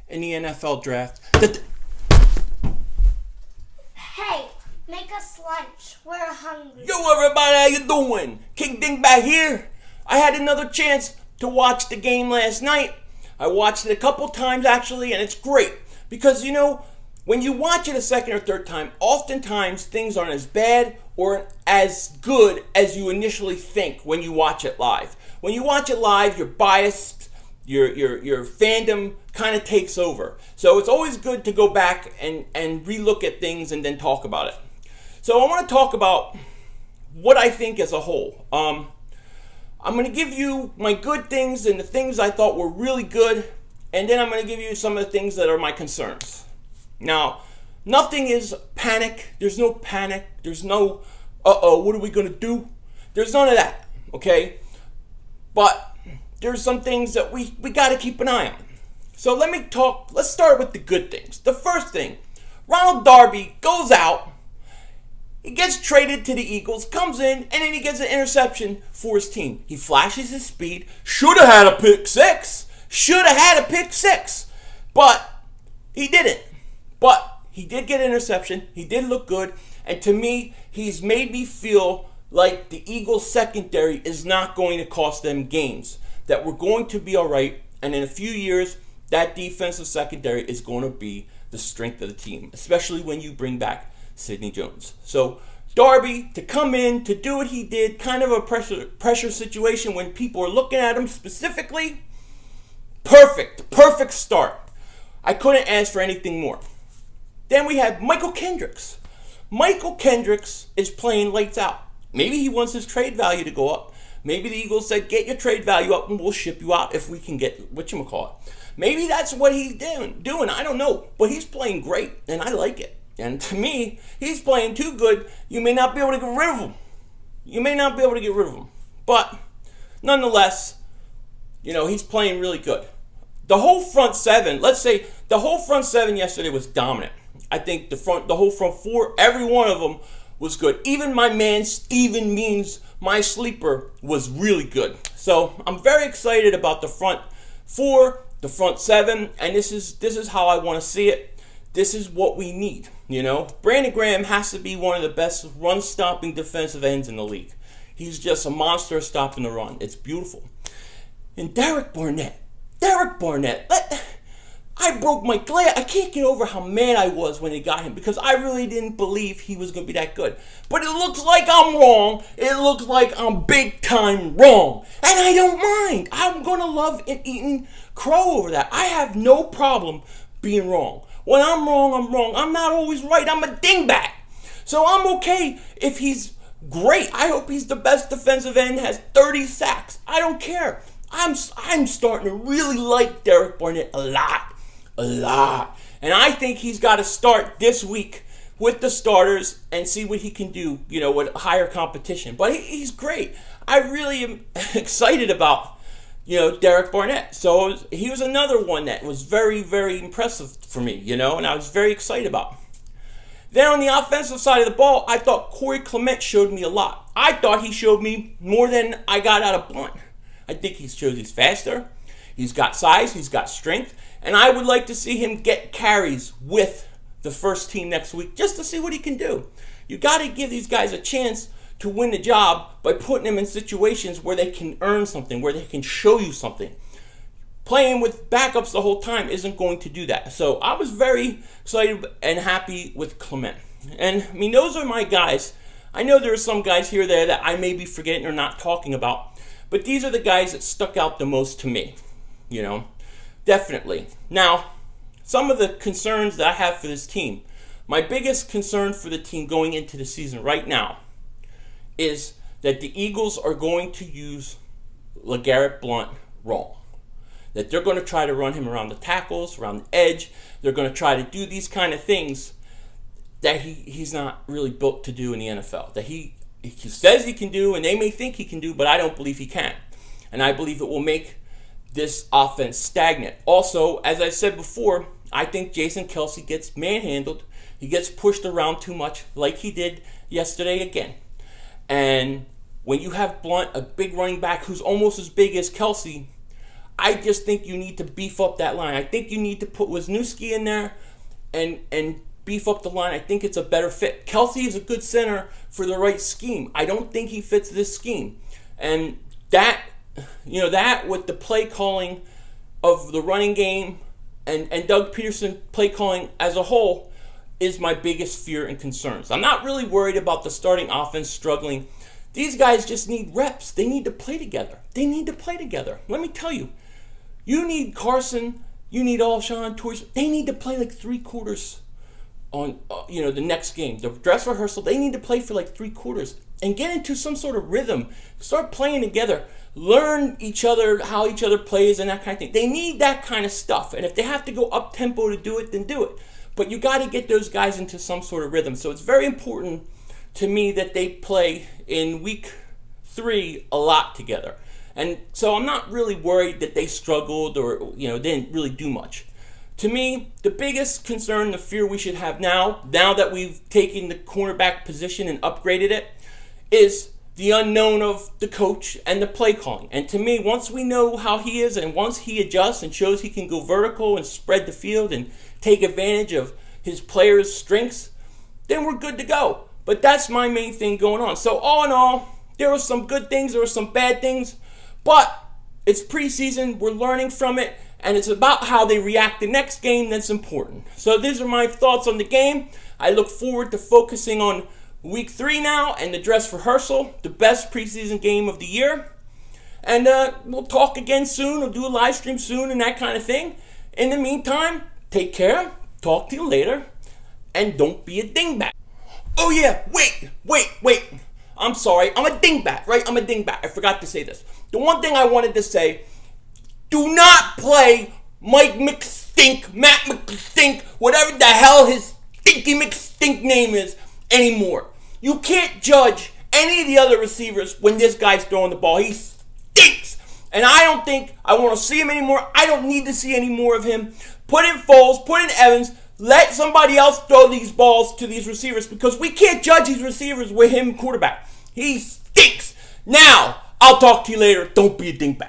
in the NFL draft. Hey, make us lunch. We're hungry. Yo, everybody, how you doing? King Ding back here. I had another chance to watch the game last night. I watched it a couple times, actually, and it's great. Because, when you watch it a second or third time, oftentimes things aren't as bad or as good as you initially think when you watch it live. When you watch it live, your bias, your fandom kind of takes over. So it's always good to go back and relook at things and then talk about it. So I want to talk about what I think as a whole. I'm going to give you my good things and the things I thought were really good, and then I'm going to give you some of the things that are my concerns. Now, nothing is panic. There's no panic. There's no, what are we going to do? There's none of that, okay? But there's some things that we got to keep an eye on. So let's start with the good things. The first thing, Ronald Darby goes out, he gets traded to the Eagles, comes in, and then he gets an interception for his team. He flashes his speed, should have had a pick six, but he didn't. But he did get an interception, he did look good, and to me, he's made me feel like the Eagles secondary is not going to cost them games, that we're going to be all right, and in a few years, that defensive secondary is going to be the strength of the team, especially when you bring back Sidney Jones. So Darby, to come in, to do what he did, kind of a pressure situation when people are looking at him specifically, perfect start. I couldn't ask for anything more. Then we have Michael Kendricks. Michael Kendricks is playing lights out. Maybe he wants his trade value to go up. Maybe the Eagles said, get your trade value up and we'll ship you out if we can get whatchamacallit. Maybe that's what he's doing. I don't know. But he's playing great, and I like it. And to me, he's playing too good. You may not be able to get rid of him. But nonetheless, he's playing really good. The whole front seven, yesterday was dominant. I think the whole front four, every one of them was good. Even my man Steven Means, my sleeper, was really good. So I'm very excited about the front four, the front seven, and this is how I want to see it. This is what we need, Brandon Graham has to be one of the best run-stopping defensive ends in the league. He's just a monster stopping the run. It's beautiful. And Derek Barnett, I broke my glass. I can't get over how mad I was when they got him because I really didn't believe he was going to be that good. But it looks like I'm wrong. It looks like I'm big time wrong. And I don't mind. I'm going to love eating crow over that. I have no problem being wrong. When I'm wrong, I'm wrong. I'm not always right. I'm a dingbat. So I'm okay if he's great. I hope he's the best defensive end, has 30 sacks. I don't care. I'm starting to really like Derek Barnett a lot. And I think he's got to start this week with the starters and see what he can do, with higher competition. But he's great. I really am excited about, Derek Barnett. So he was another one that was very, very impressive for me, and I was very excited about. Then on the offensive side of the ball, I thought Corey Clement showed me a lot. I thought he showed me more than I got out of Blunt. I think he shows he's faster, he's got size, he's got strength, and I would like to see him get carries with the first team next week just to see what he can do. You got to give these guys a chance to win the job by putting them in situations where they can earn something, where they can show you something. Playing with backups the whole time isn't going to do that. So I was very excited and happy with Clement. And those are my guys. I know there are some guys here or there that I may be forgetting or not talking about, but these are the guys that stuck out the most to me, definitely. Now, some of the concerns that I have for this team, my biggest concern for the team going into the season right now is that the Eagles are going to use LeGarrette Blount wrong. That they're going to try to run him around the tackles, around the edge. They're going to try to do these kind of things that he's not really built to do in the NFL. That he says he can do, and they may think he can do, but I don't believe he can. And I believe it will make this offense stagnant. Also, as I said before, I think Jason Kelce gets manhandled. He gets pushed around too much like he did yesterday again. And when you have Blount, a big running back who's almost as big as Kelce, I just think you need to beef up that line. I think you need to put Wisniewski in there and beef up the line. I think it's a better fit. Kelsey is a good center for the right scheme. I don't think he fits this scheme. And that with the play calling of the running game and Doug Peterson play calling as a whole is my biggest fear and concerns. I'm not really worried about the starting offense struggling. These guys just need reps. They need to play together. Let me tell you, you need Carson, you need Alshon, Torres. They need to play like 3 quarters on the next game. The dress rehearsal, they need to play for like 3 quarters and get into some sort of rhythm. Start playing together. Learn each other, how each other plays and that kind of thing. They need that kind of stuff. And if they have to go up tempo to do it, then do it. But you got to get those guys into some sort of rhythm. So it's very important to me that they play in week 3 a lot together. And so I'm not really worried that they struggled or didn't really do much. To me, the biggest concern, the fear we should have now that we've taken the cornerback position and upgraded it, is the unknown of the coach and the play calling. And to me, once we know how he is and once he adjusts and shows he can go vertical and spread the field and take advantage of his players' strengths, then we're good to go. But that's my main thing going on. So all in all, there were some good things, there were some bad things, but it's preseason, we're learning from it, and it's about how they react the next game that's important. So these are my thoughts on the game. I look forward to focusing on week 3 now and the dress rehearsal, the best preseason game of the year. And we'll talk again soon. We'll do a live stream soon and that kind of thing. In the meantime, take care. Talk to you later. And don't be a dingbat. Oh yeah, wait. I'm sorry. I'm a dingbat, right? I'm a dingbat. I forgot to say this. The one thing I wanted to say, do not play Mike McStink, Matt McStink, whatever the hell his stinky McStink name is anymore. You can't judge any of the other receivers when this guy's throwing the ball. He stinks. And I don't think I want to see him anymore. I don't need to see any more of him. Put in Foles, put in Evans. Let somebody else throw these balls to these receivers because we can't judge these receivers with him quarterback. He stinks. Now, I'll talk to you later. Don't be a dingbat.